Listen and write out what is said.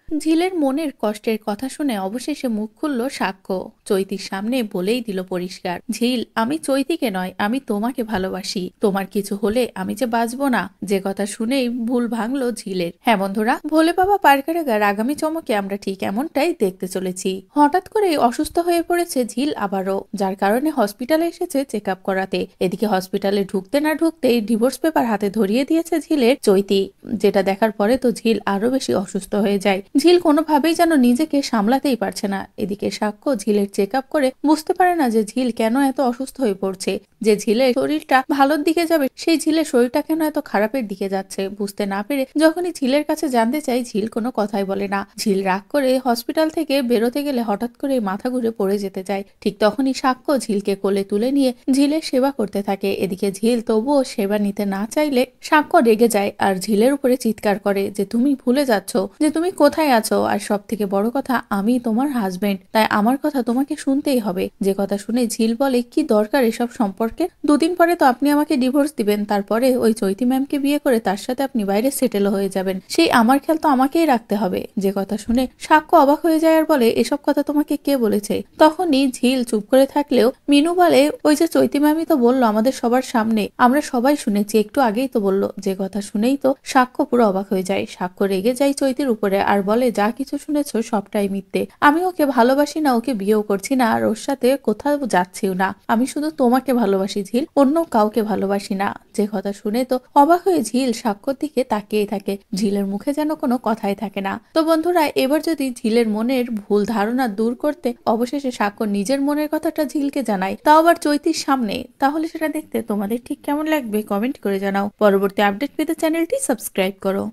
ঝিলের মনের কষ্টের কথা শুনে অবশেষে মুখ খুলল সাক্ষ্য। চৈতির সামনে বলেই দিল পরিষ্কার, ঝিল, আমি চৈতিকে নয়, আমি তোমাকে ভালোবাসি। তোমার কিছু হলে আমি যে বাঁচবো না। যে কথা শুনেই ভুল ভাঙলো ঝিলের। হ্যাঁ বন্ধুরা, ভোলে বাবা পার্কারেগার আগামী চমকে আমরা ঠিক এমনটাই দেখতে চলেছি। হঠাৎ করেই অসুস্থ হয়ে পড়েছে ঝিল আবারও, যার কারণে হসপিটালে এসেছে চেক আপ করাতে। এদিকে হসপিটালে ঢুকতে না ঢুকতেই ডিভোর্স পেপার হাতে ধরিয়ে দিয়েছে ঝিলের চৈতি, যেটা দেখার পরে তো ঝিল আরো বেশি অসুস্থ হয়ে যায়। ঝিল কোনোভাবেই যেন নিজেকে সামলাতেই পারছে না। এদিকে সাক্ষ্য ঝিলের চেক আপ করে বুঝতে পারে না যে ঝিল কেন এত অসুস্থ হয়ে পড়ছে। যে ঝিলের শরীরটা ভালোর দিকে যাবে, সেই ঝিলের শরীরটা কেন এত খারাপের দিকে যাচ্ছে বুঝতে না পেরে যখনই ঝিলের কাছে জানতে চাই, ঝিল কোনো কথাই বলে না। ঝিল রাগ করে হসপিটাল থেকে বেরোতে গেলে হঠাৎ করে মাথা ঘুরে পড়ে যেতে যায়। ঠিক তখনই সাক্ষ্য ঝিলকে কোলে তুলে নিয়ে ঝিলের সেবা করতে থাকে। এদিকে ঝিল তবুও সেবা নিতে না চাইলে সাক্ষ্য রেগে যায় আর ঝিলের উপরে চিৎকার করে যে তুমি ভুলে যাচ্ছ যে তুমি কোথায় আছো, আর সব থেকে বড় কথা আমি তোমার হাজবেন্ড, তাই আমার কথা তোমাকে শুনতেই হবে। যে কথা শুনে ঝিল বলে, কি দরকার এসব সম্পর্কে? দুদিন পরে তো আপনি আমাকে ডিভোর্স দিবেন, তারপরে ওই চৈতি ম্যামকে বিয়ে করে তার সাথে আপনি বাইরে সেটেল হয়ে যাবেন, সেই আমার খেয়াল তো আমাকেই রাখতে হবে। যে কথা শুনে সাক্ষ্য অবাক হয়ে যায় আর বলে, এসব কথা তোমাকে কে বলেছে? তখনই ঝিল চুপ করে থাকলেও মিনু বলে, ওই যে চৈতি ম্যামই তো বললো আমাদের সবার সামনে, আমরা সবাই শুনেছি, একটু আগেই তো বললো। যে কথা শুনেই তো সাক্ষ্য পুরো অবাক হয়ে যায়। সাক্ষ্য রেগে যায় চৈতির উপরে আর বলে, যা কিছু শুনেছো সবটাই মিথ্যে। আমি ওকে ভালোবাসি না, ওকে বিয়েও করছি না, আর ওর সাথে কোথাও যাচ্ছিও না। আমি শুধু তোমাকে ভালোবাসি ঝিল, অন্য কাউকে ভালোবাসি না। যে কথা শুনে তো অবাক হয়ে ঝিল সাক্ষ্যর দিকে তাকিয়ে থাকে। ঝিলের মুখে যেন কোনো কথাই থাকে না। তো বন্ধুরা, এবার যদি ঝিলের মনের ভুল ধারণা দূর করতে অবশেষে সাক্ষ্য নিজের মনের কথাটা ঝিলকে জানায়, তাও আবার চৈতির সামনে, তাহলে সেটা দেখতে তোমাদের ঠিক কেমন লাগবে কমেন্ট করে জানাও। পরবর্তী আপডেট পেতে চ্যানেলটি সাবস্ক্রাইব করো।